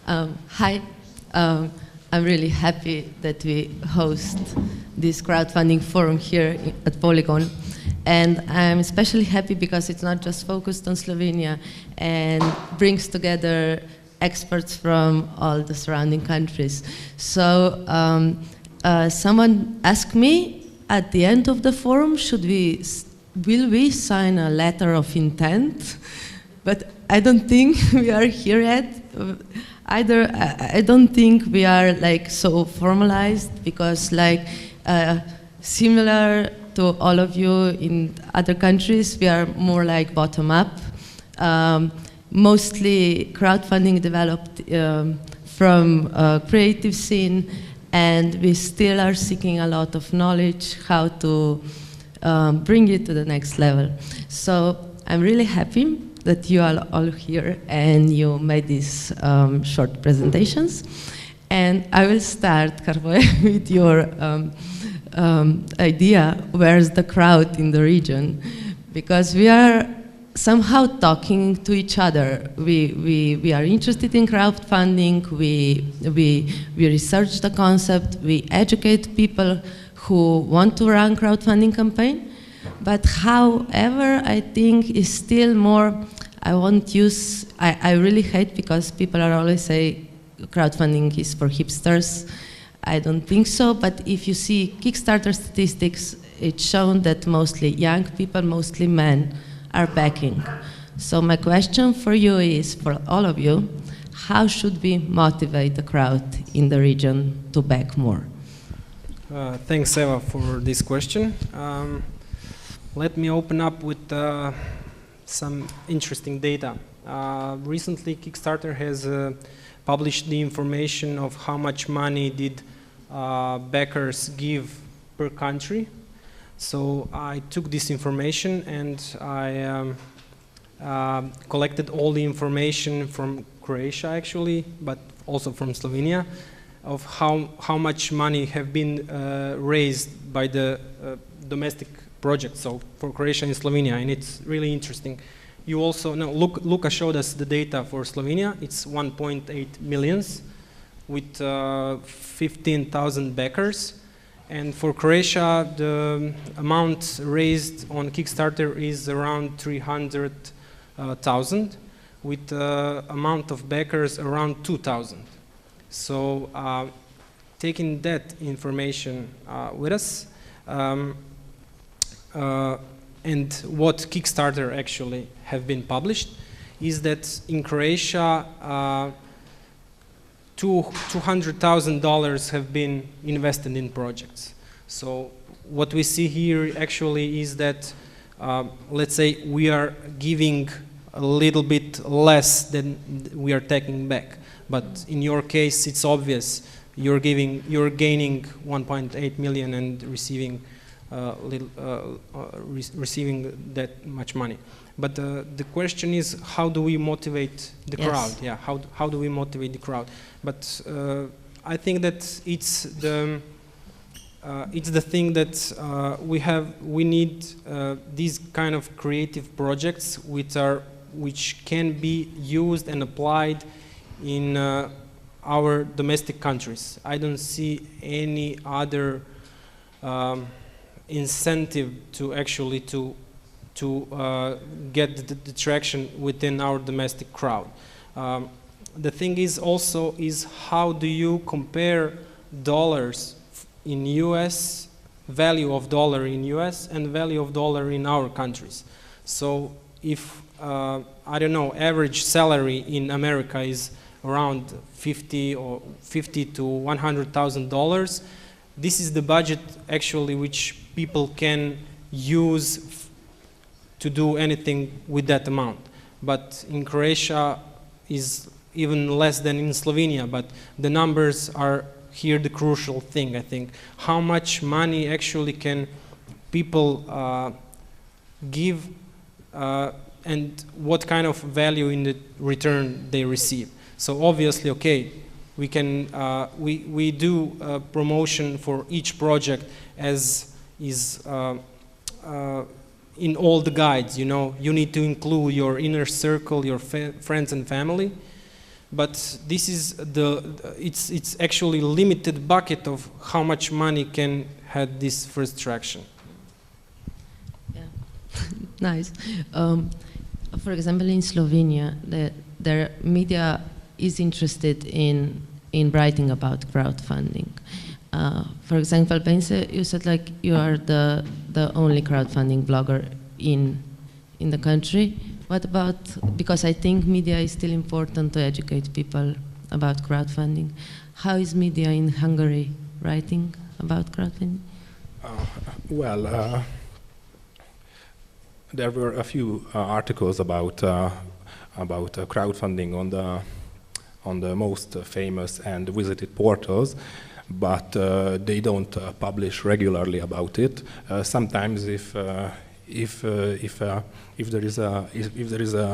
Hi, I'm really happy that we host this crowdfunding forum here at Polygon. And I'm especially happy because it's not just focused on Slovenia and brings together experts from all the surrounding countries. So someone asked me at the end of the forum, will we sign a letter of intent? But I don't think we are here yet. Either I don't think we are like so formalized, because like similar to all of you in other countries, we are more like bottom up. Mostly crowdfunding developed from creative scene, and we still are seeking a lot of knowledge how to bring it to the next level. So I'm really happy that you are all here and you made these short presentations. And I will start, Carboy, with your idea, where's the crowd in the region? Because we are somehow talking to each other. We are interested in crowdfunding, we research the concept, we educate people who want to run crowdfunding campaign. But however, I think is still more, I really hate because people are always say crowdfunding is for hipsters. I don't think so, but if you see Kickstarter statistics, it's shown that mostly young people, mostly men, are backing. So my question for you is, for all of you, how should we motivate the crowd in the region to back more? Thanks, Eva, for this question. Let me open up with some interesting data. Recently, Kickstarter has published the information of how much money did backers give per country. So I took this information and I collected all the information from Croatia, actually, but also from Slovenia, of how much money have been raised by the domestic project, so for Croatia and Slovenia, and it's really interesting. You also know, Luka showed us the data for Slovenia. It's 1.8 millions with 15,000 backers. And for Croatia, the amount raised on Kickstarter is around 300,000, with amount of backers around 2,000. So taking that information with us, and what Kickstarter actually have been published is that in Croatia, $200,000 have been invested in projects. So what we see here actually is that, let's say, we are giving a little bit less than we are taking back. But in your case, it's obvious you're gaining 1.8 million and receiving receiving that much money. But the question is, how do we motivate the crowd? Yeah, how do we motivate the crowd? But I think that it's the thing that we need these kind of creative projects which can be used and applied in our domestic countries. I don't see any other incentive to actually get the traction within our domestic crowd. The thing is also is, how do you compare dollars in US, value of dollar in US and value of dollar in our countries? So if I don't know, average salary in America is around $50 to $100,000. This is the budget actually which people can use to do anything with that amount. But in Croatia is even less than in Slovenia, but the numbers are here the crucial thing, I think. How much money actually can people give and what kind of value in the return they receive. So obviously, okay, we can we do promotion for each project as is in all the guides. You know, you need to include your inner circle, your friends and family. but this is it's actually limited bucket of how much money can have this first traction. Yeah, nice. For example, in Slovenia, their media is interested in writing about crowdfunding. For example, Pense, you said like you are the only crowdfunding blogger in the country. What about, because I think media is still important to educate people about crowdfunding. How is media in Hungary writing about crowdfunding? There were a few articles about crowdfunding on the most famous and visited portals, but they don't publish regularly about it. Sometimes, if there is a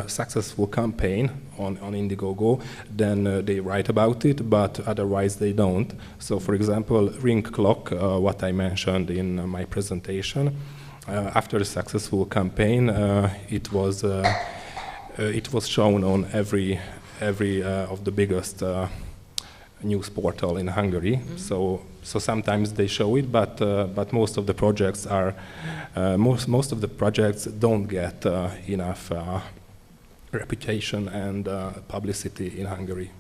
successful campaign on Indiegogo, then they write about it, but otherwise they don't. So, for example, Ring Clock, what I mentioned in my presentation, after a successful campaign, it was shown on every of the biggest news portal in Hungary. Mm-hmm. So sometimes they show it, but most of the projects are most of the projects don't get enough reputation and publicity in Hungary.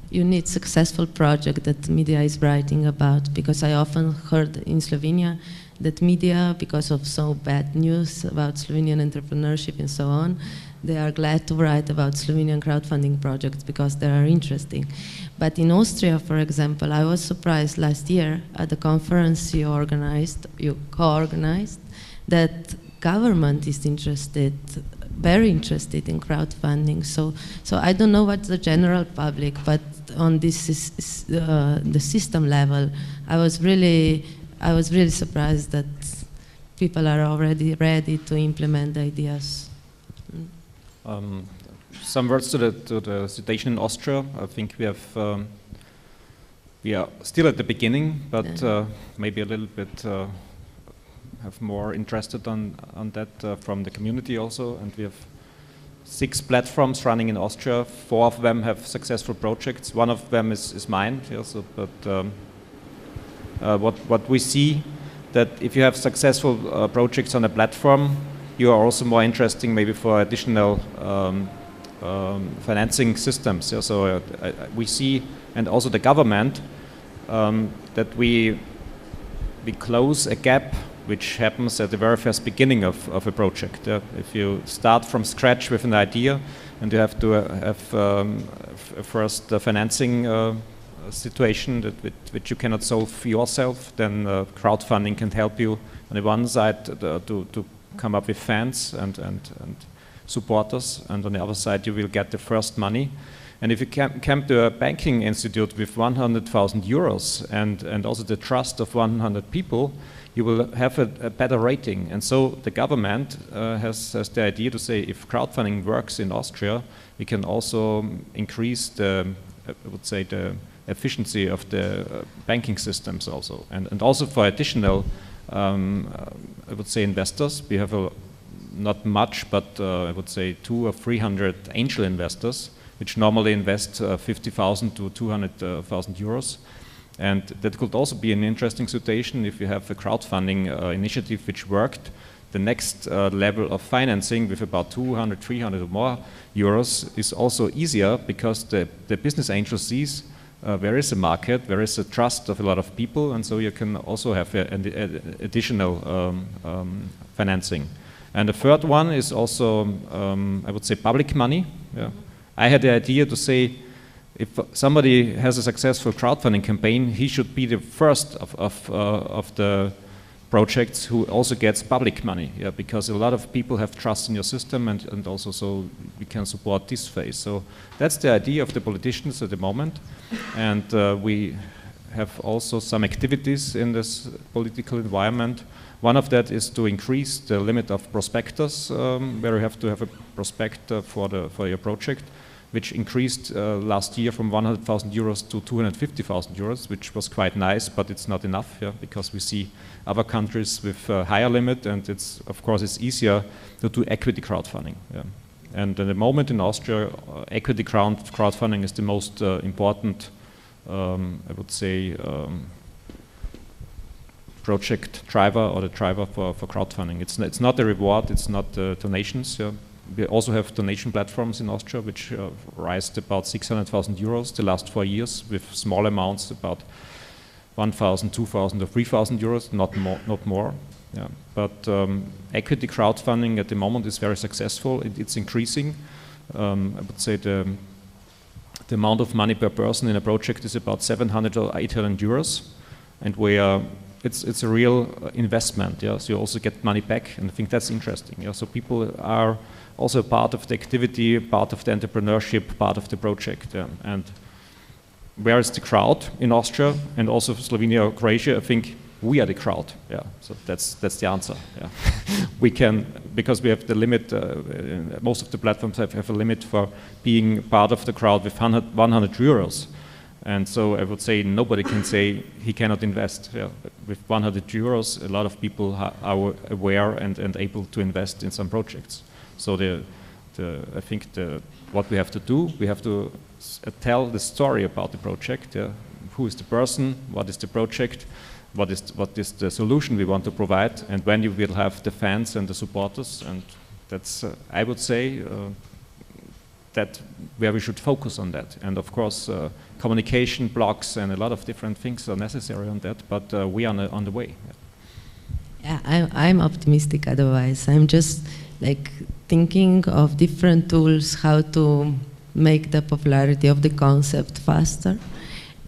You need successful project that media is writing about, because I often heard in Slovenia that media, because of so bad news about Slovenian entrepreneurship and so on, they are glad to write about Slovenian crowdfunding projects because they are interesting. But in Austria, for example, I was surprised last year at the conference you co-organized, that government is very interested in crowdfunding. So I don't know what's the general public, but on this the system level, I was really surprised that people are already ready to implement ideas. Some words to the situation in Austria. I think we are still at the beginning, but maybe a little bit have more interested on that from the community also. And we have 6 platforms running in Austria. 4 of them have successful projects. One of them is mine. Also, but what we see, that if you have successful projects on a platform, you are also more interesting maybe for additional financing systems. Yeah? So we see, and also the government, that we close a gap which happens at the very first beginning of a project. If you start from scratch with an idea and you have to have a first financing situation which you cannot solve yourself, then crowdfunding can help you on the one side to come up with fans and supporters, and on the other side you will get the first money. And if you come to a banking institute with 100,000 euros and also the trust of 100 people, you will have a better rating. And so the government has the idea to say, if crowdfunding works in Austria, we can also increase the efficiency of the banking systems also. And also for additional investors. We have not much, but I would say 200 or 300 angel investors, which normally invest 50,000 to 200,000 euros. And that could also be an interesting situation if you have a crowdfunding initiative which worked. The next level of financing with about 200, 300 or more euros is also easier, because the business angel sees there is a market, there is a trust of a lot of people, and so you can also have additional financing. And the third one is also, I would say, public money. Yeah. I had the idea to say, if somebody has a successful crowdfunding campaign, he should be the first of the projects who also gets public money, yeah, because a lot of people have trust in your system, and also so we can support this phase. So that's the idea of the politicians at the moment, and we have also some activities in this political environment. One of that is to increase the limit of prospectus, where you have to have a prospectus for your project, which increased last year from 100,000 euros to 250,000 euros, which was quite nice, but it's not enough, yeah, because we see other countries with a higher limit, and it's easier to do equity crowdfunding. Yeah. And at the moment in Austria, equity crowdfunding is the most important, I would say, project driver or the driver for crowdfunding. It's not a reward, it's not donations. Yeah. We also have donation platforms in Austria which raised about 600,000 euros the last 4 years with small amounts, about 1,000, 2,000 or 3,000 euros, not more. Yeah. But equity crowdfunding at the moment is very successful. It's increasing. I would say the amount of money per person in a project is about 700 or 800 euros, and it's a real investment. Yeah, so you also get money back, and I think that's interesting. Yeah, so people are also part of the activity, part of the entrepreneurship, part of the project. Yeah. And where is the crowd in Austria and also Slovenia or Croatia? I think we are the crowd. Yeah, so that's the answer. Yeah, we can, because we have the limit. Most of the platforms have a limit for being part of the crowd with 100 euros. And so I would say nobody can say he cannot invest. Yeah. With 100 euros, a lot of people are aware and able to invest in some projects. So I think what we have to do, we have to tell the story about the project. Yeah. Who is the person? What is the project? What is the solution we want to provide? And when you will have the fans and the supporters, and that's I would say that where we should focus on that. And of course, communication blocks and a lot of different things are necessary on that, but we are on the way. Yeah, I'm optimistic otherwise. I'm just like thinking of different tools, how to make the popularity of the concept faster.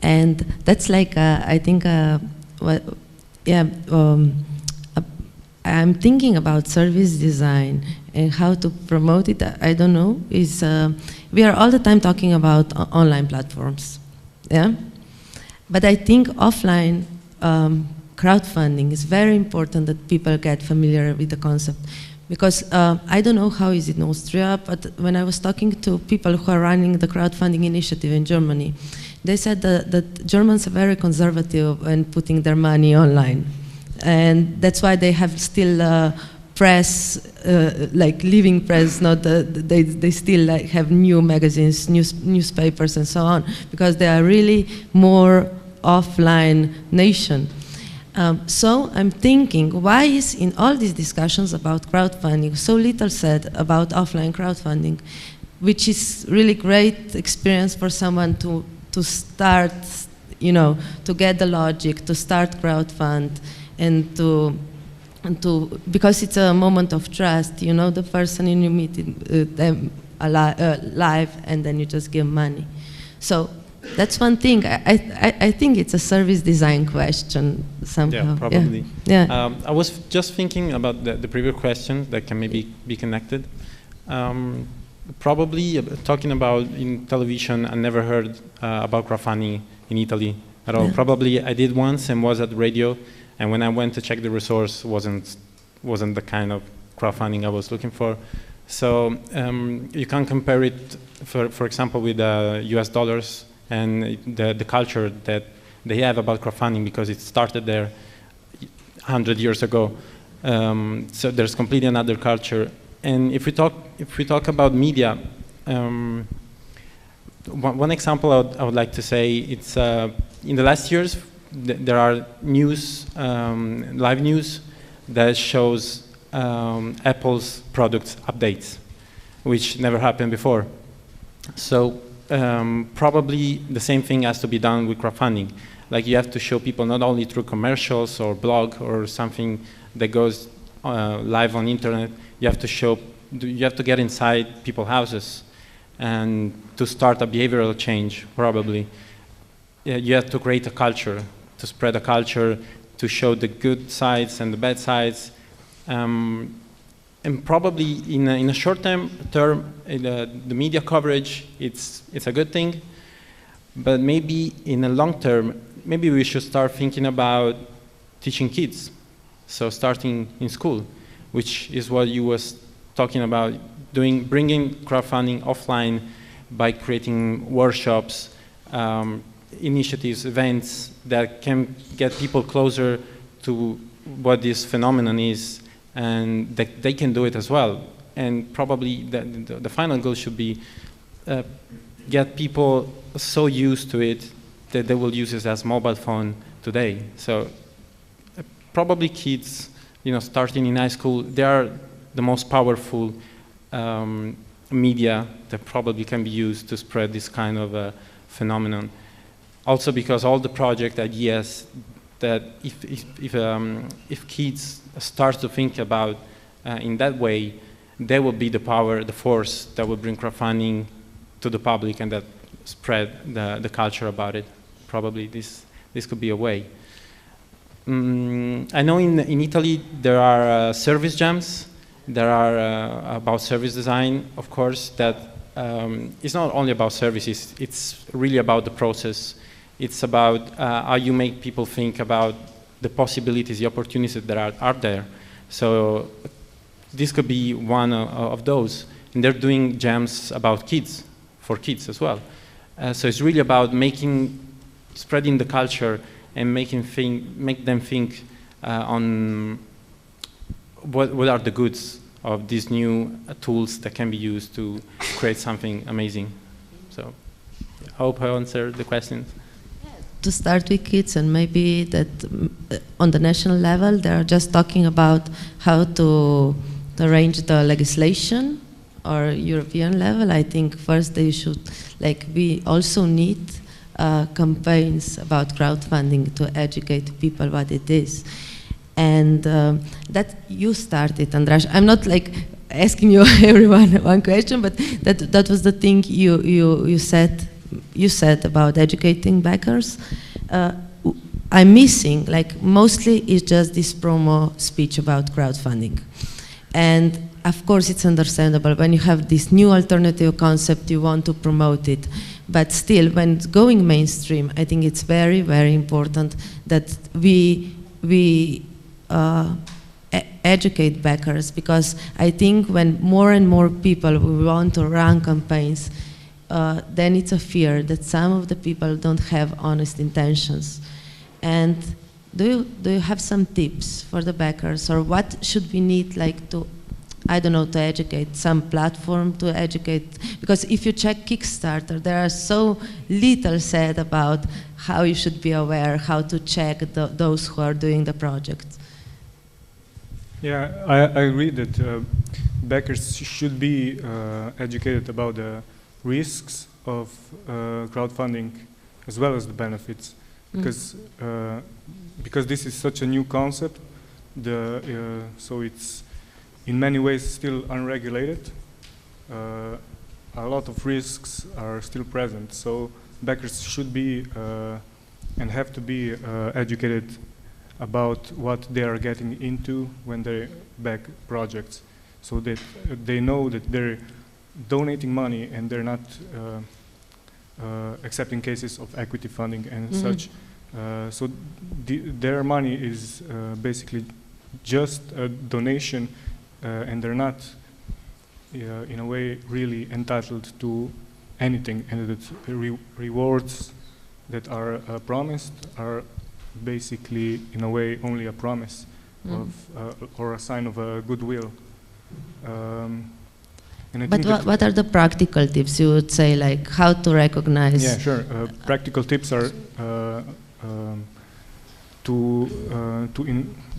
And that's like, I think, I'm thinking about service design and how to promote it. I don't know. We are all the time talking about online platforms, yeah. But I think offline crowdfunding is very important that people get familiar with the concept, because I don't know how is it in Austria, but when I was talking to people who are running the crowdfunding initiative in Germany, they said that Germans are very conservative when putting their money online. And that's why they have still press, like living press, not they still like have new magazines, newspapers and so on, because they are really more offline nation. So I'm thinking, why is in all these discussions about crowdfunding so little said about offline crowdfunding, which is really great experience for someone to start, you know, to get the logic, to start crowdfund, and to because it's a moment of trust, you know, the person and you meet them live, and then you just give money. So that's one thing. I think it's a service design question somehow. Yeah, probably. Yeah. I was just thinking about the previous question that can maybe be connected. Probably talking about in television, I never heard about crowdfunding in Italy at all. Yeah. Probably I did once and was at radio, and when I went to check the resource, wasn't the kind of crowdfunding I was looking for. So you can compare it, for example, with US dollars and the culture that they have about crowdfunding, because it started there 100 years ago. So there's completely another culture. And if we talk about media, one example I would like to say, it's in the last years there are news, live news that shows Apple's product updates, which never happened before. So probably the same thing has to be done with crowdfunding. Like you have to show people not only through commercials or blog or something that goes live on internet. You have to get inside people's houses and to start a behavioral change, probably. You have to create a culture, to spread a culture, to show the good sides and the bad sides. And probably in a short term, the media coverage, it's a good thing. But maybe in a long term, maybe we should start thinking about teaching kids. So starting in school, which is what you was talking about, bringing crowdfunding offline by creating workshops, initiatives, events that can get people closer to what this phenomenon is, and that they can do it as well. and probably the final goal should be get people so used to it that they will use it as mobile phone today. So probably kids, starting in high school, they are the most powerful media that probably can be used to spread this kind of phenomenon. Also because all the project ideas that if kids start to think about in that way, they will be the power, the force that will bring crowdfunding to the public and that spread the culture about it. Probably this could be a way. I know in Italy there are service jams. There are about service design, of course, that it's not only about services, it's really about the process. It's about how you make people think about the possibilities, the opportunities that are there. So this could be one of those. And they're doing jams about kids, for kids as well. So it's really about spreading the culture and make them think on what are the goods of these new tools that can be used to create something amazing. So I hope I answered the questions. To start with kids, and maybe that on the national level, they're just talking about how to arrange the legislation, or European level. I think first they should, we also need campaigns about crowdfunding to educate people what it is. And that you started, Andras. I'm not asking you everyone one question, but that was the thing you said about educating backers. I'm missing, mostly it's just this promo speech about crowdfunding. And of course it's understandable when you have this new alternative concept, you want to promote it. But still, when it's going mainstream, I think it's very, very important that we educate backers, because I think when more and more people want to run campaigns, then it's a fear that some of the people don't have honest intentions. And do you have some tips for the backers, or what should we need to, I don't know, to educate, some platform to educate? Because if you check Kickstarter, there are so little said about how you should be aware, how to check those who are doing the project. Yeah, I agree that backers should be educated about the risks of crowdfunding as well as the benefits, because this is such a new concept. So it's in many ways still unregulated. A lot of risks are still present. So backers should be and have to be educated about what they are getting into when they back projects, so that they know that they're donating money and they're not accepting cases of equity funding and such. So their money is basically just a donation, and they're not in a way really entitled to anything, and that rewards that are promised are basically in a way only a promise of or a sign of goodwill. And but what are the practical tips you would say, how to recognize? Yeah, sure. Practical tips are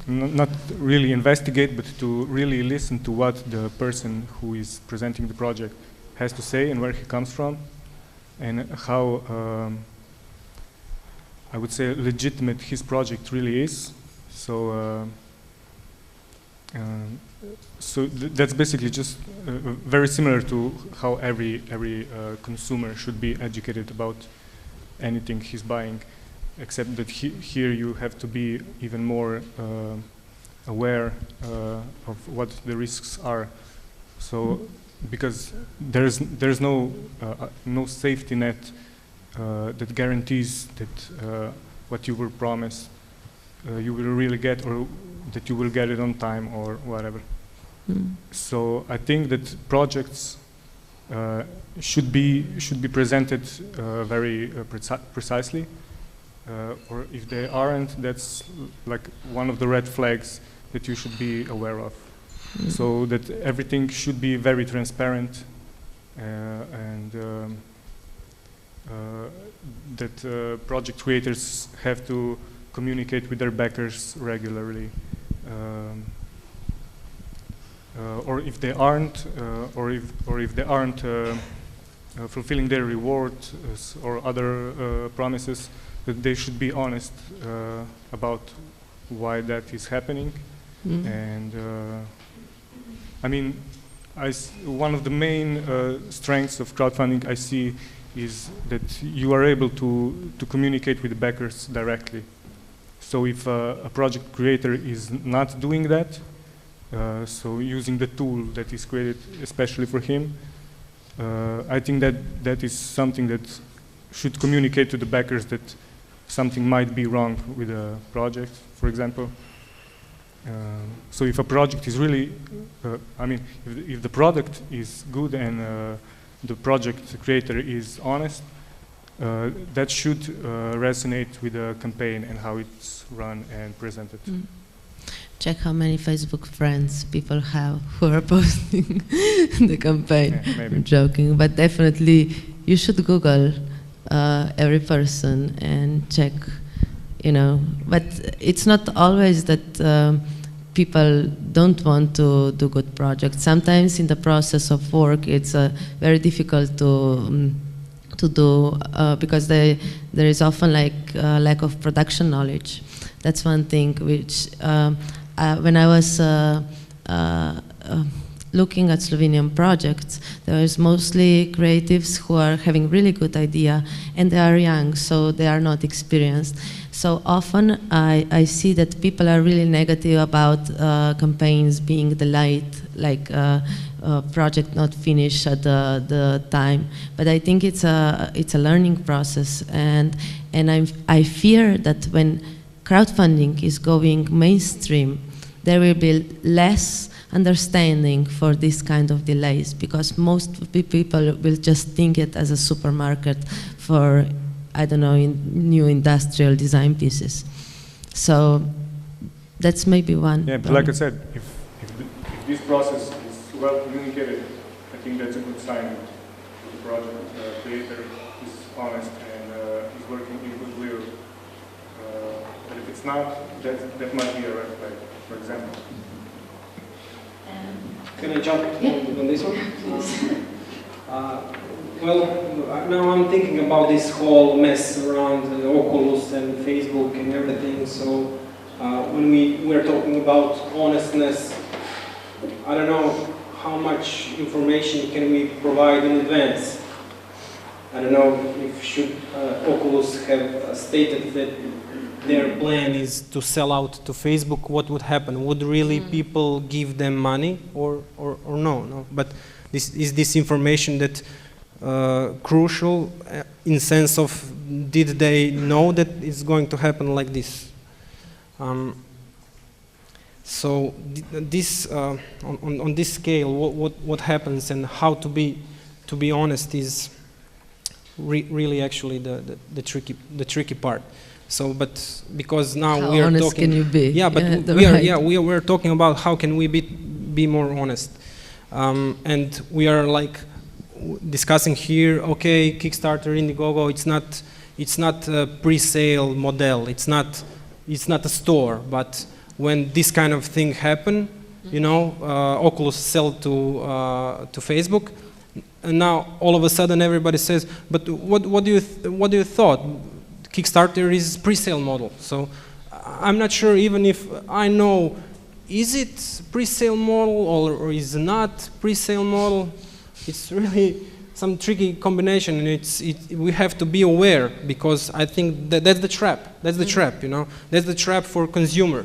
not really investigate, but to really listen to what the person who is presenting the project has to say and where he comes from, and how I would say legitimate his project really is. So that's basically just very similar to how every consumer should be educated about anything he's buying, except that here you have to be even more aware of what the risks are. So because there's no safety net that guarantees that what you were promised you will really get, or that you will get it on time or whatever. So I think that projects should be presented very precisely, or if they aren't, that's like one of the red flags that you should be aware of. so that everything should be very transparent, and that project creators have to communicate with their backers regularly, or if they aren't, or if they aren't fulfilling their rewards or other promises, that they should be honest about why that is happening. And I mean, one of the main strengths of crowdfunding I see is that you are able to communicate with the backers directly. So if a project creator is not doing that, so using the tool that is created especially for him, I think that is something that should communicate to the backers that something might be wrong with a project, for example. So if a project is really, I mean, if the product is good and the project creator is honest, that should resonate with the campaign and how it's run and presented. Check how many Facebook friends people have who are posting the campaign. Yeah, maybe. I'm joking, but definitely you should Google every person and check, you know. But it's not always that people don't want to do good projects. Sometimes in the process of work, it's very difficult to do because there is often like lack of production knowledge. That's one thing which, when I was looking at Slovenian projects, there was mostly creatives who are having really good idea, and they are young, so they are not experienced. So often I see that people are really negative about campaigns being delayed, like project not finished at the time. But I think it's a learning process, and I fear that when crowdfunding is going mainstream, there will be less understanding for this kind of delays, because most people will just think it as a supermarket for, I don't know, new industrial design pieces. So that's maybe one. Yeah, but like I said, if this process is well communicated, I think that's a good sign that the project creator is honest and is working in goodwill. But if it's not, that might be a red flag, for example. Can I jump on this one? Well, now I'm thinking about this whole mess around Oculus and Facebook and everything. So when we're talking about honestness, I don't know how much information can we provide in advance. I don't know if should Oculus have stated that their plan is to sell out to Facebook, what would happen? Would really people give them money or no? But is this information that crucial in sense of did they know that it's going to happen like this? So this on this scale, what happens and how to be honest is really actually the tricky part. So, but because now how we are honest talking, can you be? yeah, but we're talking about how can we be more honest, and we are like discussing here. Okay, Kickstarter, Indiegogo, it's not a pre-sale model. It's not a store. But when this kind of thing happen, you know, Oculus sell to Facebook, and now all of a sudden everybody says, but what do you thought? Kickstarter is pre-sale model, so I'm not sure even if I know, is it pre-sale model or is not pre-sale model? It's really some tricky combination, and we have to be aware, because I think that's the trap. That's the trap, you know. That's the trap for consumer.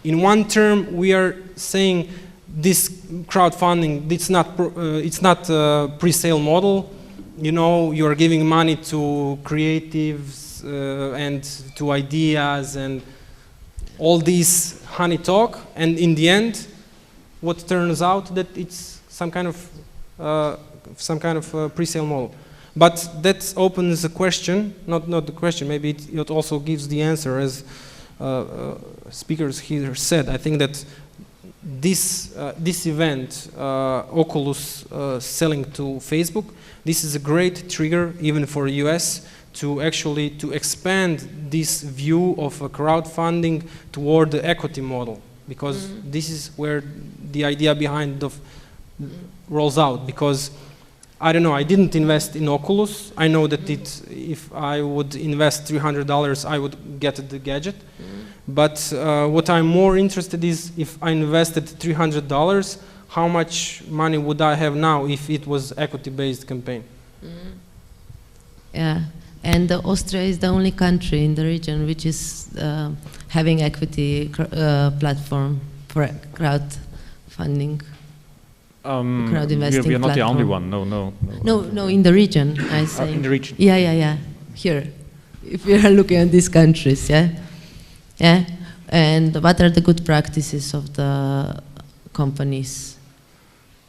In one term, we are saying this crowdfunding, it's not a pre-sale model. You know, you are giving money to creatives and to ideas and all this honey talk, and in the end, what turns out that it's some kind of pre-sale model. But that opens a question, not the question. Maybe it also gives the answer, as speakers here said. I think that this event, Oculus selling to Facebook, this is a great trigger even for US to actually to expand this view of a crowdfunding toward the equity model, because this is where the idea behind the rolls out. Because I don't know, I didn't invest in Oculus. I know that if I would invest $300, I would get the gadget. But what I'm more interested is, if I invested $300, how much money would I have now if it was equity-based campaign? Yeah, and Austria is the only country in the region which is having equity platform for crowdfunding. Crowd investing we are not platform. the only one. No, in the region, I say. In the region. Yeah. Here, if we are looking at these countries, yeah. And what are the good practices of the companies?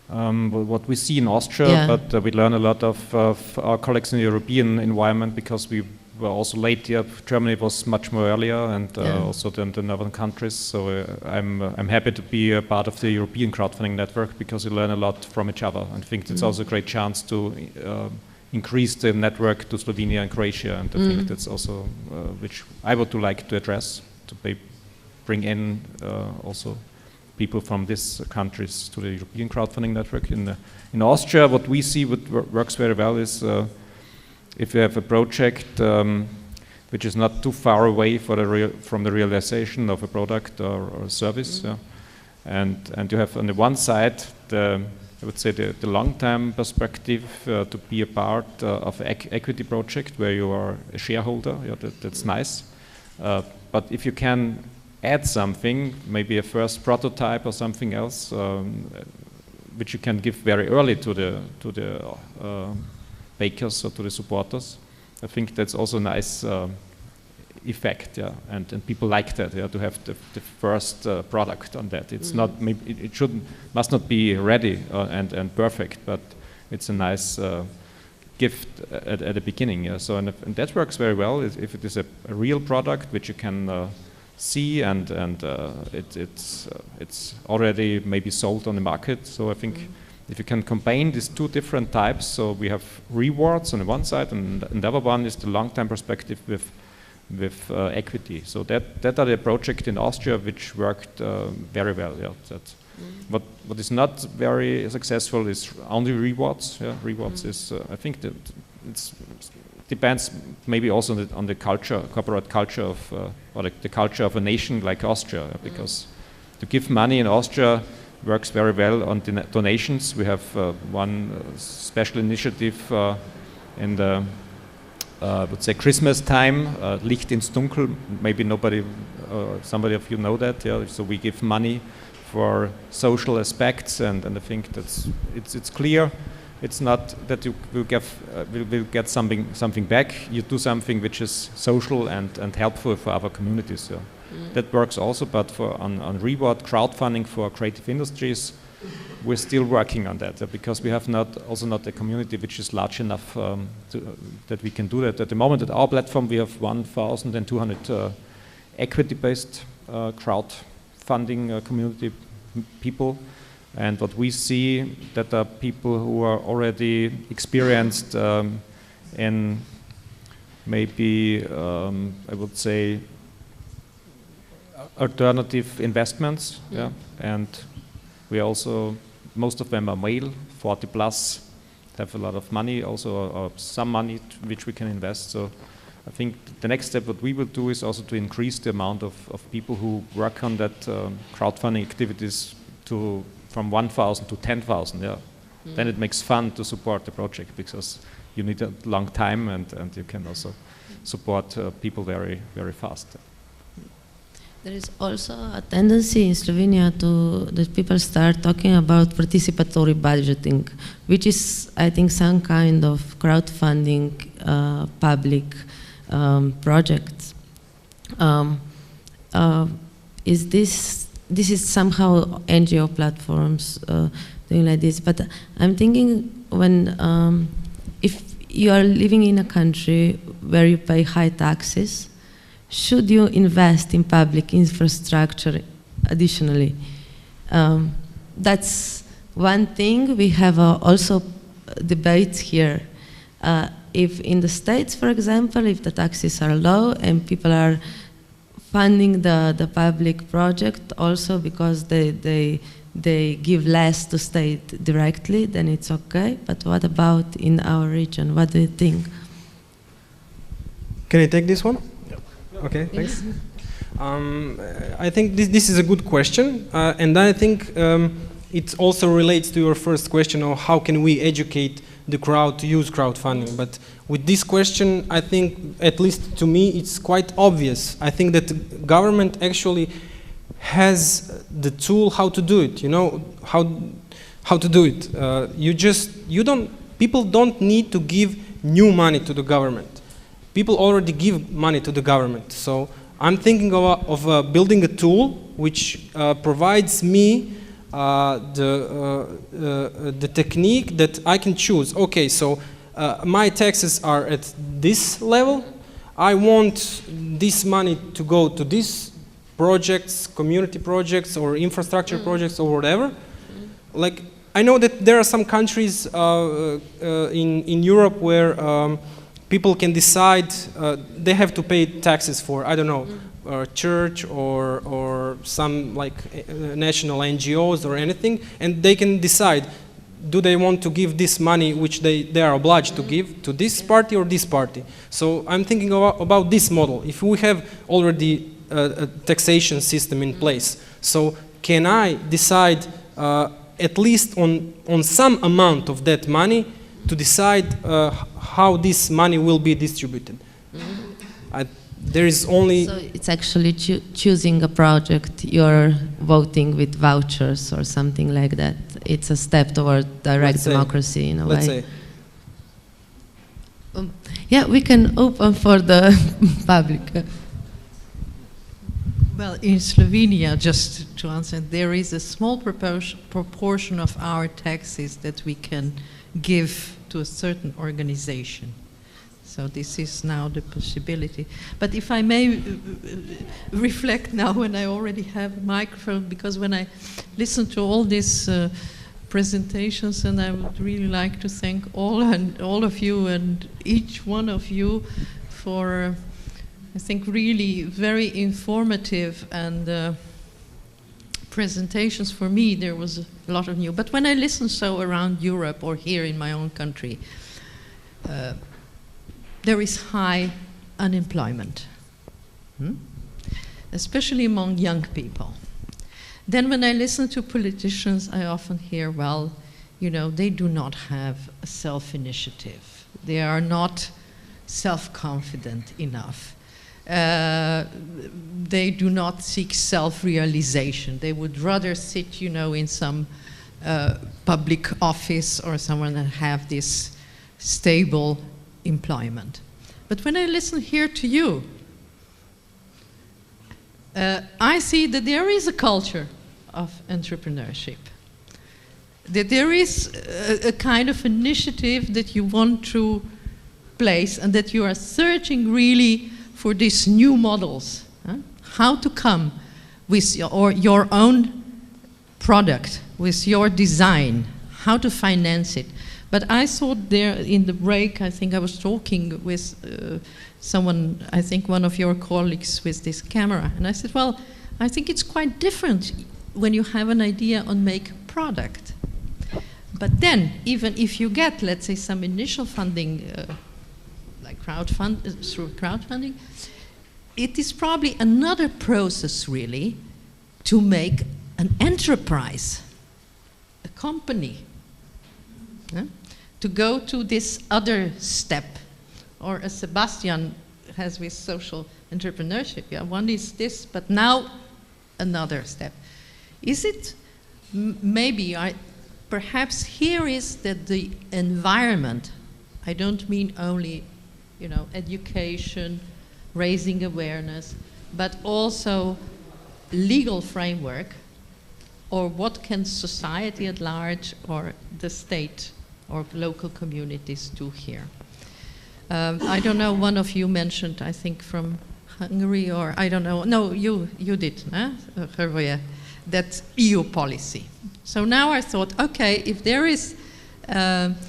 Well, what we see in Austria, but we learn a lot of our colleagues in the European environment, because we were also late here. Germany was much more earlier, and also than the northern countries. So I'm happy to be a part of the European crowdfunding network, because we learn a lot from each other. And I think it's also a great chance to increase the network to Slovenia and Croatia. And I think that's also which I would like to address, to bring in also people from these countries to the European crowdfunding network. In Austria, what we see works very well is if you have a project which is not too far away from the realization of a product or a service, and you have on the one side I would say the long-term perspective to be a part of an equity project where you are a shareholder. That's nice. But if you can add something, maybe a first prototype or something else, which you can give very early to the bakers or to the supporters, I think that's also a nice effect, and people like that, to have the first product on that. It's not, maybe it must not be ready and perfect, but it's a nice gift at the beginning. So and that works very well if it is a real product which you can see and it's already maybe sold on the market. So I think if you can combine these two different types, so we have rewards on the one side, and the other one is the long-term perspective with equity. So that are the project in Austria which worked very well. What is not very successful is only rewards. Rewards is I think that it depends maybe also on the culture, corporate culture of or the culture of a nation like Austria, because to give money in Austria works very well on donations. We have one special initiative in the I would say Christmas time, Licht ins Dunkel. Maybe somebody of you know that. So we give money for social aspects, and I think it's clear. It's not that you will get something back. You do something which is social and helpful for other communities. That works also, but on reward crowdfunding for creative industries, we're still working on that, because we have not a community which is large enough that we can do that. At the moment, at our platform, we have 1,200 equity-based crowdfunding community people, and what we see that are people who are already experienced in maybe I would say alternative investments, and we also, most of them are male, 40 plus, have a lot of money also, or some money which we can invest. So I think the next step what we will do is also to increase the amount of people who work on that crowdfunding activities from 1,000 to 10,000. Then it makes fun to support the project, because you need a long time and you can also support people very, very fast. There is also a tendency in Slovenia that people start talking about participatory budgeting, which is, I think, some kind of crowdfunding public project. This is somehow NGO platforms doing like this, but I'm thinking if you are living in a country where you pay high taxes, should you invest in public infrastructure additionally? That's one thing. We have also debates here. If in the States, for example, if the taxes are low and people are funding the public project also because they give less to state directly, then it's okay. But what about in our region? What do you think? Can I take this one? Yep. Okay, thanks. I think this is a good question, and I think it also relates to your first question of how can we educate the crowd to use crowdfunding. But with this question, I think, at least to me, it's quite obvious. I think that the government actually has the tool how to do it. You know how to do it. People don't need to give new money to the government. People already give money to the government. So I'm thinking of building a tool which provides me the technique that I can choose. Okay, so my taxes are at this level. I want this money to go to these projects, community projects or infrastructure projects or whatever. Like, I know that there are some countries in Europe where people can decide they have to pay taxes for, I don't know, church or some like national NGOs or anything, and they can decide, do they want to give this money which they are obliged to give to this party or this party. So I'm thinking about this model. If we have already a taxation system in place, so can I decide at least on some amount of that money to decide how this money will be distributed? There is only... So it's actually choosing a project, you're voting with vouchers or something like that. It's a step toward direct democracy in a way. Let's say. Yeah, we can open for the public. Well, in Slovenia, just to answer, there is a small proportion of our taxes that we can give to a certain organization. So this is now the possibility. But if I may reflect now when I already have a microphone, because when I listen to all these presentations, and I would really like to thank all of you and each one of you for, I think, really very informative and presentations. For me, there was a lot of new. But when I listen so around Europe or here in my own country, there is high unemployment, especially among young people. Then when I listen to politicians, I often hear, well, you know, they do not have a self-initiative. They are not self-confident enough. They do not seek self-realization. They would rather sit, you know, in some public office or somewhere and have this stable employment. But when I listen here to you, I see that there is a culture of entrepreneurship, that there is a kind of initiative that you want to place and that you are searching really for these new models, how to come with your own product, with your design, how to finance it. But I thought there in the break, I think I was talking with someone, I think one of your colleagues with this camera, and I said, well, I think it's quite different when you have an idea on make a product. But then, even if you get, let's say, some initial funding, like through crowdfunding, it is probably another process really to make an enterprise, a company. To go to this other step, or as Sebastian has with social entrepreneurship, yeah, one is this, but now another step. Is it maybe, perhaps here is that the environment, I don't mean only, you know, education, raising awareness, but also legal framework, or what can society at large or the state or local communities do here. I don't know, one of you mentioned, I think from Hungary, or I don't know, no, you did, that EU policy. So now I thought, okay, if there is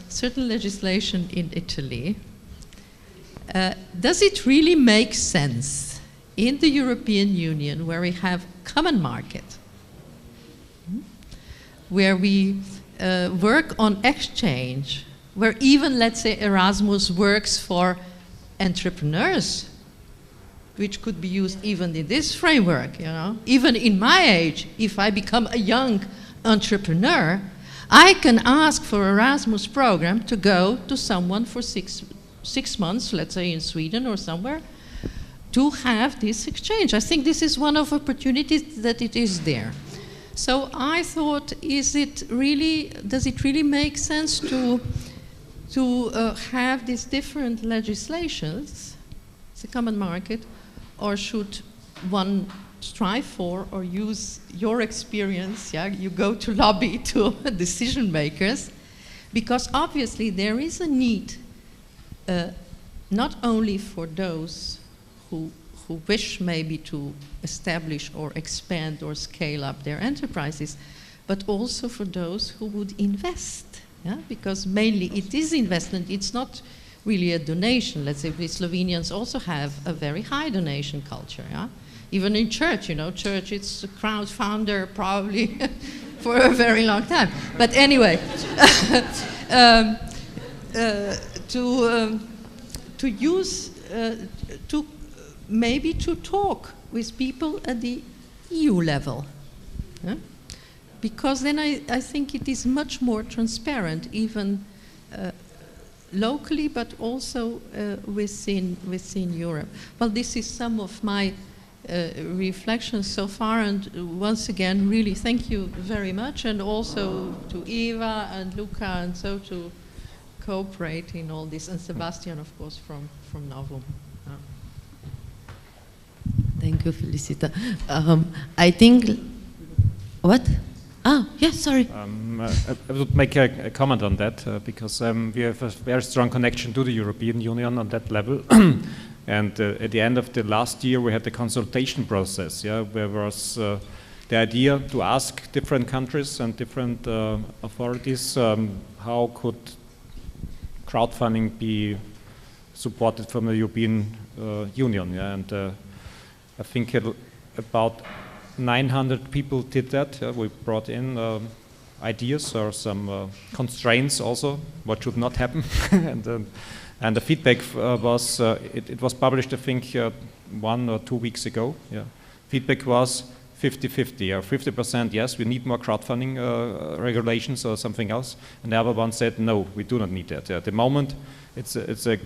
certain legislation in Italy, does it really make sense in the European Union, where we have common market, where we work on exchange, where even, let's say, Erasmus works for entrepreneurs, which could be used even in this framework, you know. Even in my age, if I become a young entrepreneur, I can ask for Erasmus program to go to someone for six months, let's say in Sweden or somewhere, to have this exchange. I think this is one of opportunities that it is there. So I thought, does it really make sense to have these different legislations, the common market, or should one strive for or use your experience, yeah, you go to lobby to decision makers, because obviously there is a need not only for those who wish maybe to establish or expand or scale up their enterprises, but also for those who would invest, yeah? Because mainly it is investment, it's not really a donation. Let's say the Slovenians also have a very high donation culture, yeah? Even in church, you know, church, it's a crowdfunder probably for a very long time. But anyway, to use, to maybe to talk with people at the EU level. Yeah? Because then I think it is much more transparent, even locally, but also within Europe. Well, this is some of my reflections so far, and once again, really thank you very much, and also to Eva and Luca, and so to cooperate in all this, and Sebastian, of course, from Novum. Thank you, Felicita. I think, what? Ah, yes, sorry. I would make a comment on that because we have a very strong connection to the European Union on that level. And at the end of the last year, we had the consultation process, yeah, where was the idea to ask different countries and different authorities how could crowdfunding be supported from the European Union. Yeah? And I think about 900 people did that. We brought in ideas or some constraints also, what should not happen. And the feedback was, it was published, I think, 1 or 2 weeks ago. Yeah. Feedback was 50-50, or 50% yes, we need more crowdfunding regulations or something else. And the other one said, no, we do not need that. At the moment, it's a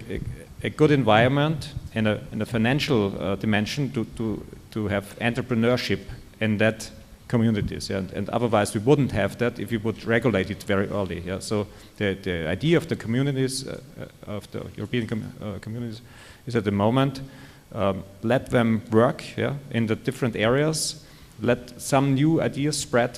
good environment and a financial dimension to have entrepreneurship in that communities, yeah? And otherwise we wouldn't have that if we would regulate it very early. Yeah? So the idea of the communities, of the European communities, is at the moment let them work, yeah, in the different areas, let some new ideas spread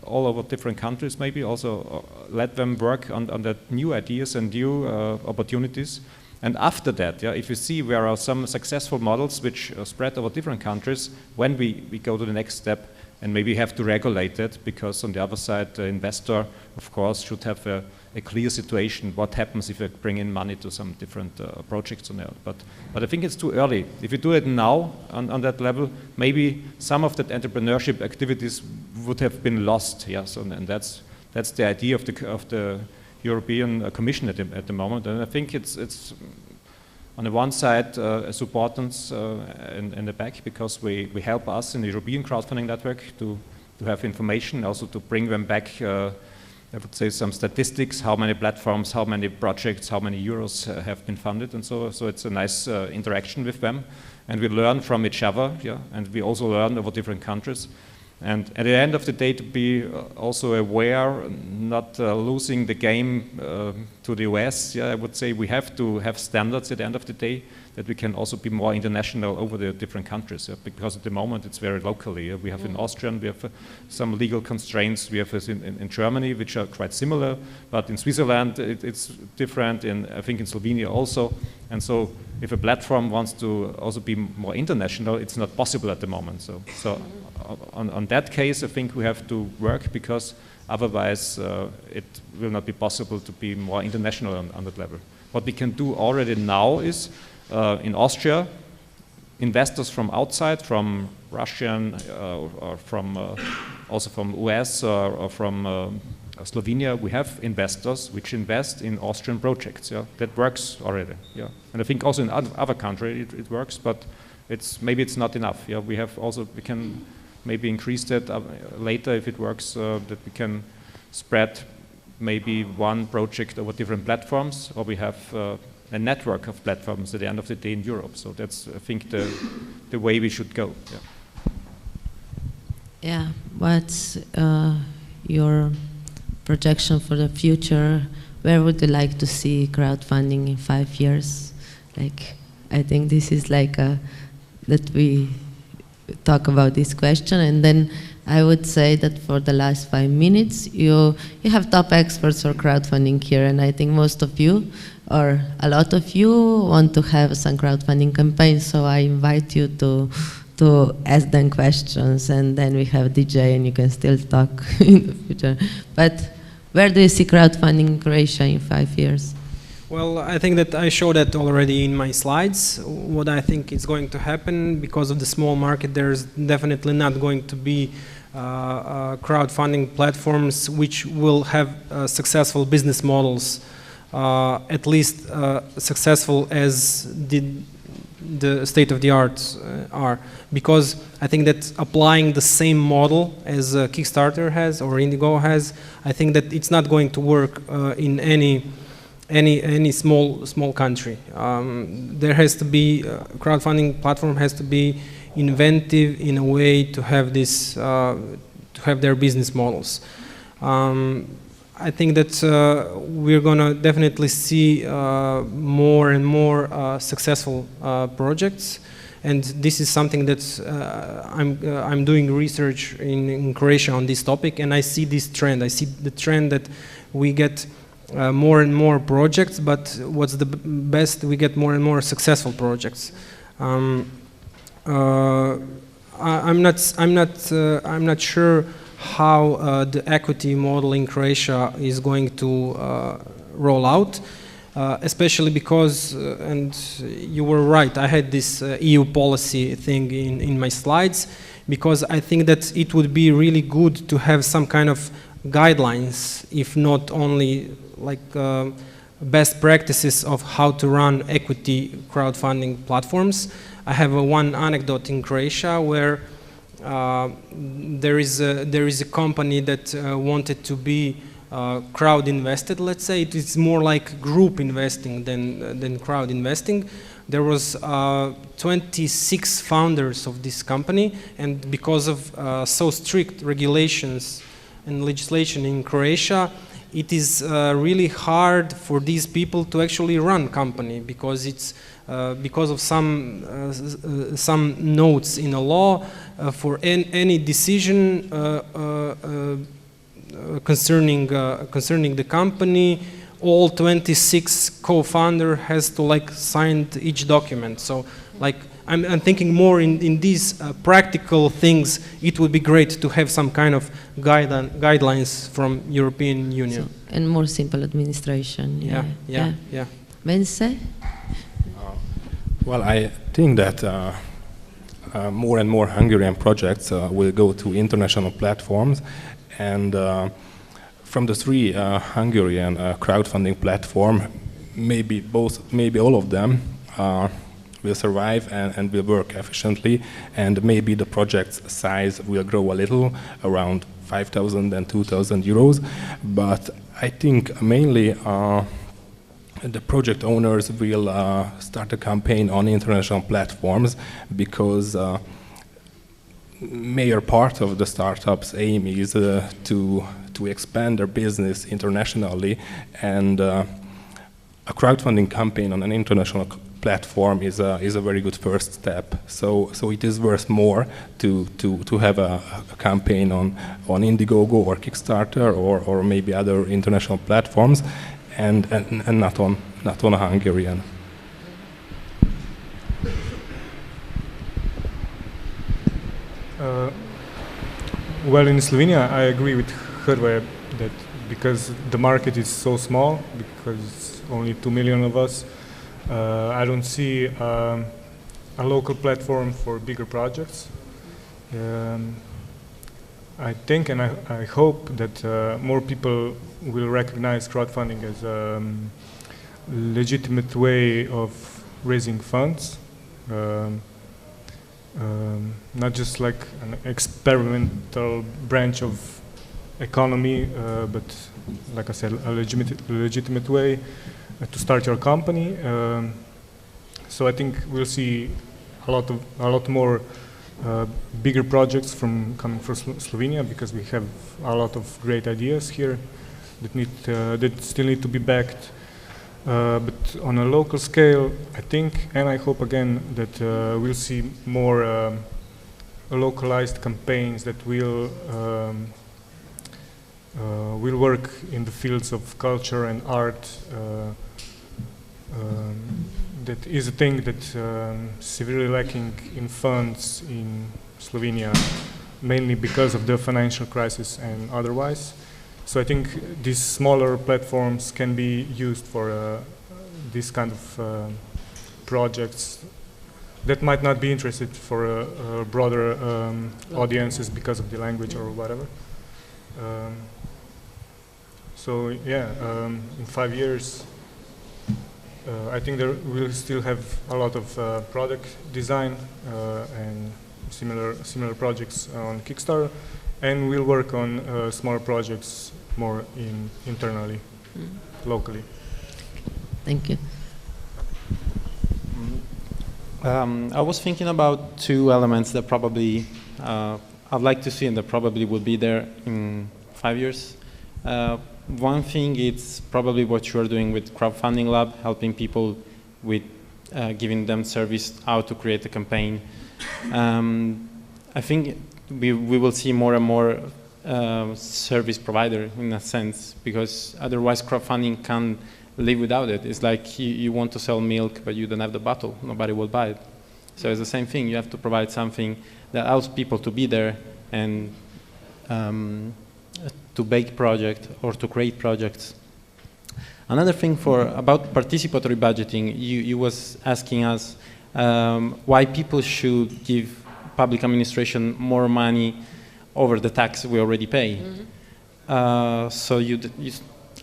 all over different countries, maybe also let them work on the new ideas and new opportunities. And after that, yeah, if you see where are some successful models which spread over different countries, when we go to the next step, and maybe have to regulate it, because on the other side, the investor, of course, should have a clear situation, what happens if I bring in money to some different projects on there. But I think it's too early. If you do it now on that level, maybe some of that entrepreneurship activities would have been lost. Yeah? So, and that's the idea of the European Commission at the moment. And I think it's on the one side, a supportance in the back, because we help us in the European crowdfunding network to have information, also to bring them back, I would say, some statistics, how many platforms, how many projects, how many euros have been funded, and so it's a nice interaction with them. And we learn from each other, yeah, and we also learn over different countries. And at the end of the day, to be also aware, not losing the game to the US, yeah, I would say we have to have standards at the end of the day, that we can also be more international over the different countries, yeah, because at the moment it's very locally. Yeah. We have in Austria, we have some legal constraints, we have in Germany, which are quite similar, but in Switzerland it's different, I think in Slovenia also. And so if a platform wants to also be more international, it's not possible at the moment. So on that case, I think we have to work, because otherwise it will not be possible to be more international on that level. What we can do already now is, in Austria, investors from outside, from Russian or from also from US or from Slovenia, we have investors which invest in Austrian projects. Yeah, that works already. Yeah, and I think also in other countries it works, but maybe it's not enough. Yeah, we can maybe increase that later if it works. That we can spread maybe one project over different platforms, or we have a network of platforms at the end of the day in Europe. So that's, I think, the way we should go. Yeah. Yeah. What's your projection for the future? Where would you like to see crowdfunding in 5 years? Like, I think this is like that we talk about this question, and then I would say that for the last 5 minutes, you have top experts for crowdfunding here, and I think most of you, or a lot of you, want to have some crowdfunding campaigns. So I invite you to ask them questions, and then we have DJ, and you can still talk in the future. But where do you see crowdfunding in Croatia in 5 years? Well, I think that I showed that already in my slides. What I think is going to happen, because of the small market, there's definitely not going to be crowdfunding platforms which will have successful business models, at least successful as the state-of-the-art are. Because I think that applying the same model as Kickstarter has or Indiegogo has, I think that it's not going to work in any small country. There has to be crowdfunding platform has to be inventive in a way to have this to have their business models. I think that we're gonna definitely see more and more successful projects, and this is something that I'm doing research in Croatia on this topic, and I see this trend. I see the trend that we get more and more projects, but what's the best? We get more and more successful projects. I'm not sure how the equity model in Croatia is going to roll out, especially because, and you were right, I had this EU policy thing in my slides, because I think that it would be really good to have some kind of guidelines, if not only like best practices of how to run equity crowdfunding platforms. I have one anecdote in Croatia where there is a company that wanted to be crowd invested. Let's say it's more like group investing than crowd investing. There was 26 founders of this company, and because of so strict regulations and legislation in Croatia, it is really hard for these people to actually run company, because it's because of some notes in a law for any decision concerning the company, all 26 co-founder has to like sign each document. So like I'm thinking more in these practical things. It would be great to have some kind of guidelines from European Union. So, and more simple administration. Yeah. Vence? Well, I think that more and more Hungarian projects will go to international platforms, and from the three Hungarian crowdfunding platform, maybe all of them will survive and will work efficiently, and maybe the project's size will grow a little, around 5,000 and 2,000 euros. But I think mainly the project owners will start a campaign on international platforms, because major part of the startup's aim is to expand their business internationally, and a crowdfunding campaign on an international platform is a very good first step. So it is worth more to have a campaign on Indiegogo or Kickstarter or maybe other international platforms, and not on a Hungarian. Well, in Slovenia, I agree with Hrvoje that because the market is so small, because it's only 2 million of us, I don't see a local platform for bigger projects. I think and I hope that more people will recognize crowdfunding as a legitimate way of raising funds, not just like an experimental branch of economy, but like I said, a legitimate way to start your company. So I think we'll see a lot more bigger projects coming from Slovenia, because we have a lot of great ideas here that still need to be backed. But on a local scale, I think, and I hope again, that we'll see more localized campaigns that will work in the fields of culture and art. That is a thing that severely lacking in funds in Slovenia, mainly because of the financial crisis and otherwise. So I think these smaller platforms can be used for this kind of projects that might not be interested for broader audiences because of the language or whatever. So yeah, in 5 years, I think there will still have a lot of product design and similar projects on Kickstarter, and we'll work on smaller projects more internally, locally. Thank you. I was thinking about two elements that probably I'd like to see and that probably will be there in 5 years. One thing is probably what you are doing with Crowdfunding Lab, helping people with giving them service how to create a campaign. I think we will see more and more service provider in a sense, because otherwise crowdfunding can't live without it. It's like you want to sell milk, but you don't have the bottle. Nobody will buy it. So it's the same thing. You have to provide something that allows people to be there and to bake project or to create projects. Another thing about participatory budgeting, you was asking us why people should give public administration more money over the tax we already pay. So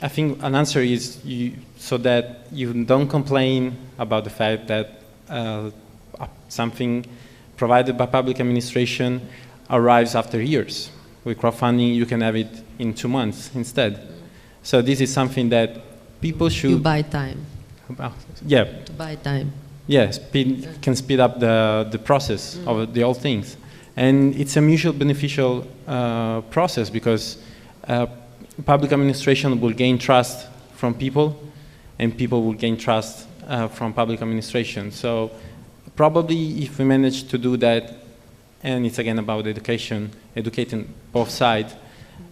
I think an answer is so that you don't complain about the fact that something provided by public administration arrives after years. With crowdfunding, you can have it in 2 months instead. So this is something that people should... You buy time. Yeah. To buy time. Yeah, can speed up the process of the whole things. And it's a mutual beneficial process, because public administration will gain trust from people, and people will gain trust from public administration. So probably if we manage to do that, and it's again about educating both sides,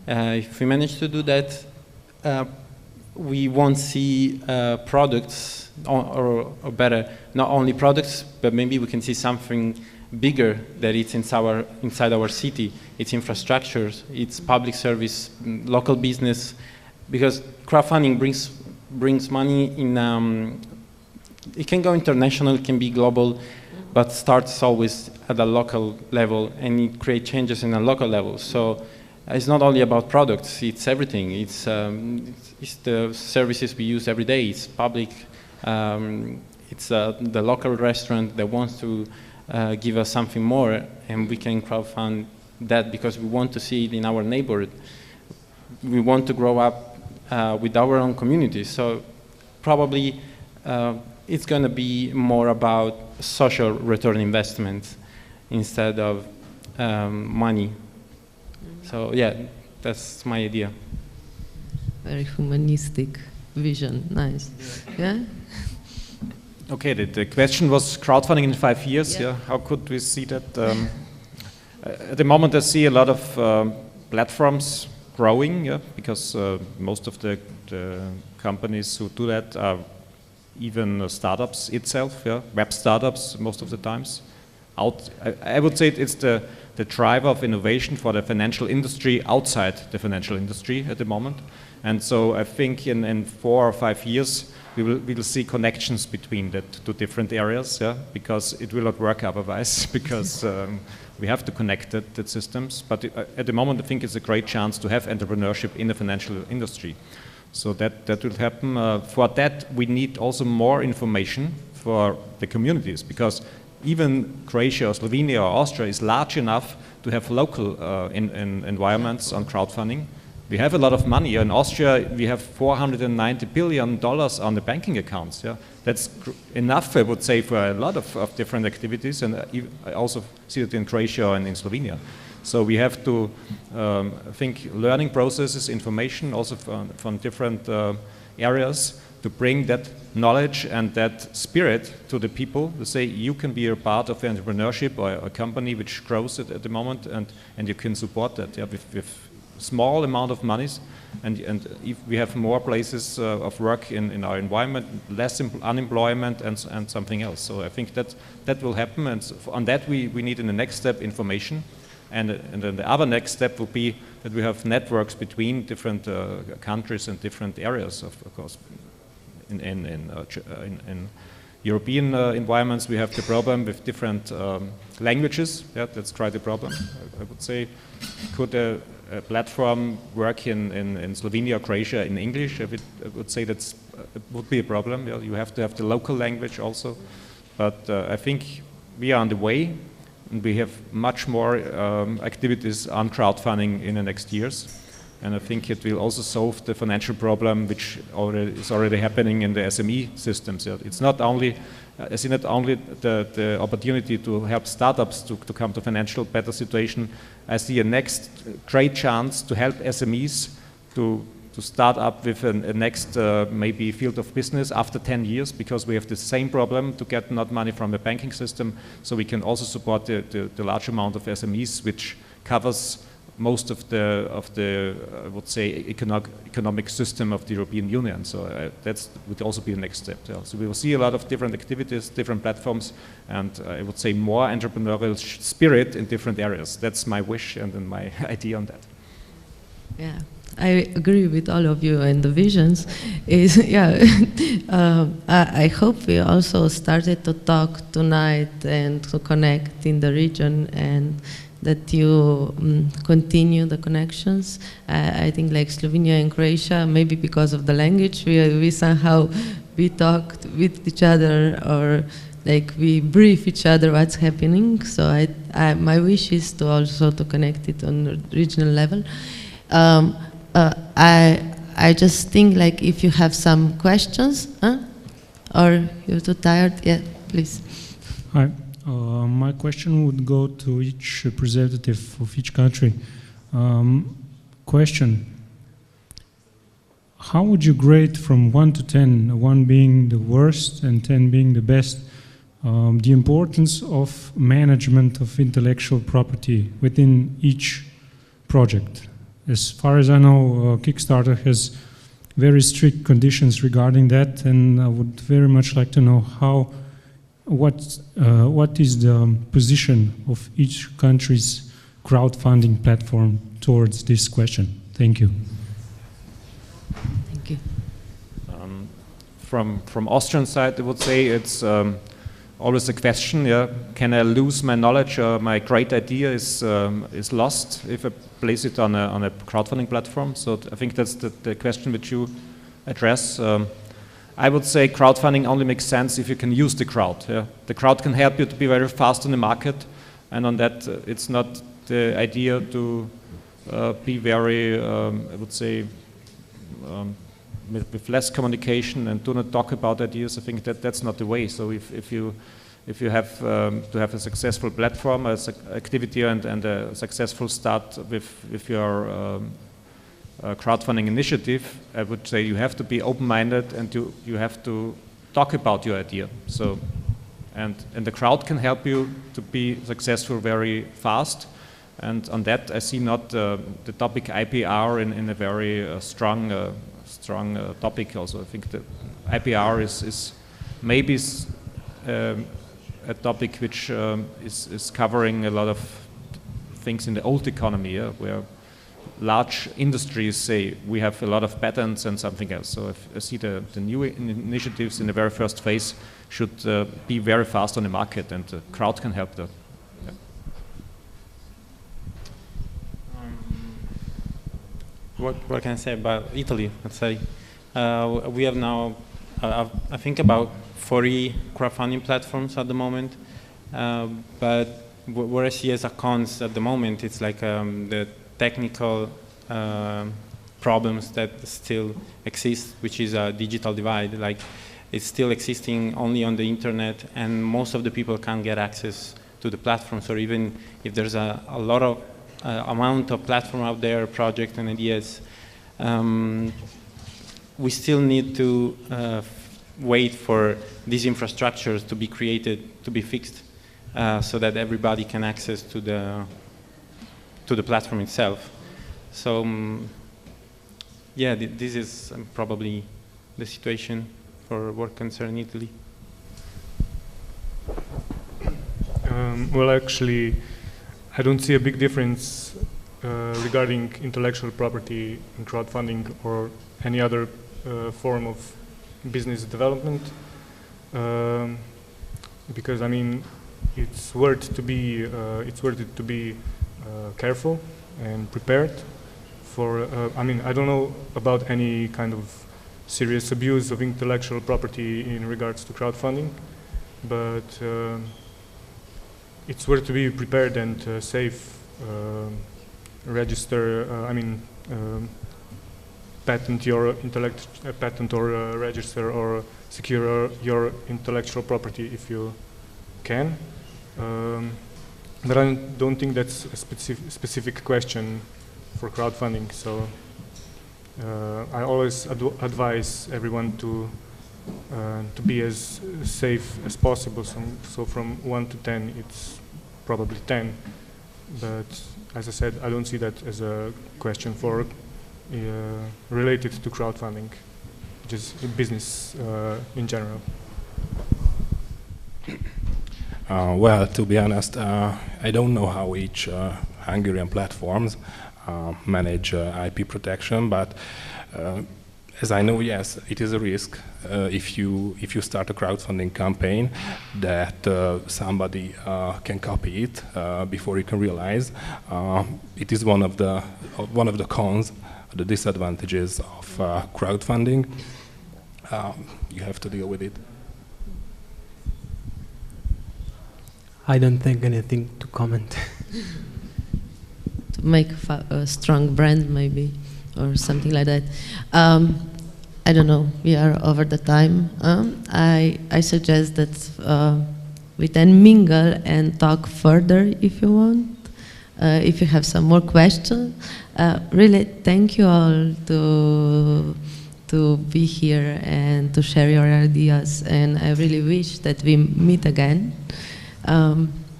if we manage to do that, we won't see products, or better, not only products, but maybe we can see something bigger that it's inside our city. It's infrastructures, it's public service, local business, because crowdfunding brings money in, it can go international, it can be global, but starts always at a local level, and it creates changes in a local level. So it's not only about products, it's everything. It's the services we use every day, it's public, it's the local restaurant that wants to give us something more, and we can crowdfund that because we want to see it in our neighborhood. We want to grow up with our own communities. So probably it's going to be more about social return investments instead of money. So yeah, that's my idea. Very humanistic vision, nice. Yeah? Okay, the question was crowdfunding in 5 years. Yeah. How could we see that? At the moment, I see a lot of platforms growing. Yeah, because most of the companies who do that are even startups itself. Yeah, web startups most of the times. I would say it's the the driver of innovation for the financial industry outside the financial industry at the moment. And so I think in 4 or 5 years, we will see connections between the two different areas, yeah, because it will not work otherwise, because we have to connect the systems. But at the moment, I think it's a great chance to have entrepreneurship in the financial industry. So that will happen. For that, we need also more information for the communities, because even Croatia or Slovenia or Austria is large enough to have local environments on crowdfunding. We have a lot of money. In Austria, we have $490 billion on the banking accounts. Yeah? That's enough, I would say, for a lot of different activities, and I also see it in Croatia and in Slovenia. So we have to think learning processes, information, also from different areas, to bring that knowledge and that spirit to the people, to say you can be a part of entrepreneurship or a company which grows at the moment, and you can support that, yeah, with small amount of monies, and if we have more places of work in our environment, less unemployment and something else. So I think that will happen, and on that we need in the next step information, and then the other next step will be that we have networks between different countries and different areas, of course. In European environments, we have the problem with different languages. Yeah, that's quite a problem. I would say, could a platform work in Slovenia or Croatia in English? I would say that would be a problem. Yeah, you have to have the local language also. But I think we are on the way, and we have much more activities on crowdfunding in the next years. And I think it will also solve the financial problem, which is already happening in the SME systems. It's not only, I see not only the opportunity to help startups to come to financial better situation. I see a next great chance to help SMEs to start up with a next maybe field of business after 10 years, because we have the same problem to get not money from the banking system. So we can also support the large amount of SMEs, which covers most of the I would say economic system of the European Union. So that would also be the next step. Yeah. So we will see a lot of different activities, different platforms, and I would say more entrepreneurial spirit in different areas. That's my wish and then my idea on that. Yeah, I agree with all of you, and the visions is, yeah, I hope we also started to talk tonight and to connect in the region, and that you continue the connections. I think like Slovenia and Croatia, maybe because of the language, we somehow talked with each other, or like we brief each other what's happening. So my wish is to also to connect it on the regional level. I just think like if you have some questions, or you're too tired, yeah, please. Hi. My question would go to each representative of each country. Question: how would you grade from 1 to 10, 1 being the worst and 10 being the best, the importance of management of intellectual property within each project? As far as I know, Kickstarter has very strict conditions regarding that, and I would very much like to know what is the position of each country's crowdfunding platform towards this question? Thank you. Thank you. From Austrian side, I would say it's always a question. Yeah, can I lose my knowledge, or my great idea is lost if I place it on a crowdfunding platform? So I think that's the question which you address. I would say crowdfunding only makes sense if you can use the crowd. Yeah? The crowd can help you to be very fast on the market, and on that it's not the idea to be very, I would say, with less communication and do not talk about ideas. I think that's not the way. So if you have to have a successful platform, activity, and a successful start with your crowdfunding initiative, I would say you have to be open-minded, and you have to talk about your idea. So, and the crowd can help you to be successful very fast. And on that, I see not the topic IPR in a very strong topic. Also, I think that IPR is maybe a topic which is covering a lot of things in the old economy, where large industries say we have a lot of patents and something else. So I see the new initiatives in the very first phase should be very fast on the market, and the crowd can help that. Yeah. What can I say about Italy? Let's say we have now, I think, about 40 crowdfunding platforms at the moment. But what I see as a cons at the moment, it's like the technical problems that still exist, which is a digital divide. Like, it's still existing only on the internet, and most of the people can't get access to the platforms, or even if there's a lot of amount of platform out there, projects and ideas, we still need to wait for these infrastructures to be created, to be fixed, so that everybody can access to the platform itself. So yeah, this is probably the situation for what concerns Italy. Well, actually, I don't see a big difference regarding intellectual property in crowdfunding or any other form of business development, because I mean, it's worth it to be careful and prepared for. I mean, I don't know about any kind of serious abuse of intellectual property in regards to crowdfunding, but it's worth to be prepared and safe. Register. Patent your patent or register or secure your intellectual property if you can. But I don't think that's a specific question for crowdfunding. So I always advise everyone to be as safe as possible. So from 1 to 10, it's probably 10. But as I said, I don't see that as a question for related to crowdfunding, just business in general. Well, to be honest, I don't know how each Hungarian platforms manage IP protection, but as I know, yes, it is a risk if you start a crowdfunding campaign that somebody can copy it before you can realize. It is one of the cons, the disadvantages of crowdfunding. You have to deal with it. I don't think anything to comment. To make a strong brand, maybe, or something like that. I don't know, we are over the time. I suggest that we then mingle and talk further if you want. If you have some more questions. Really, thank you all to be here and to share your ideas, and I really wish that we meet again.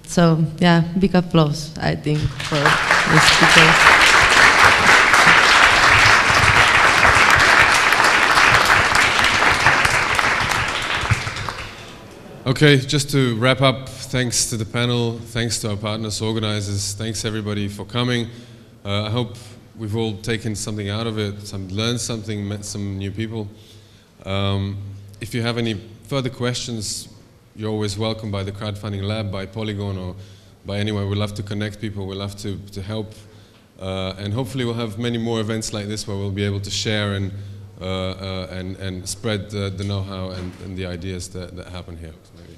So yeah, big applause, I think, for the speakers. Okay, just to wrap up, thanks to the panel, thanks to our partners, organizers, thanks everybody for coming. I hope we've all taken something out of it, learned something, met some new people. If you have any further questions, you're always welcome by the Crowdfunding Lab, by Polygon, or by anywhere. We'd love to connect people, we'd love to help. And hopefully we'll have many more events like this where we'll be able to share and spread the know-how and the ideas that happen here. Maybe.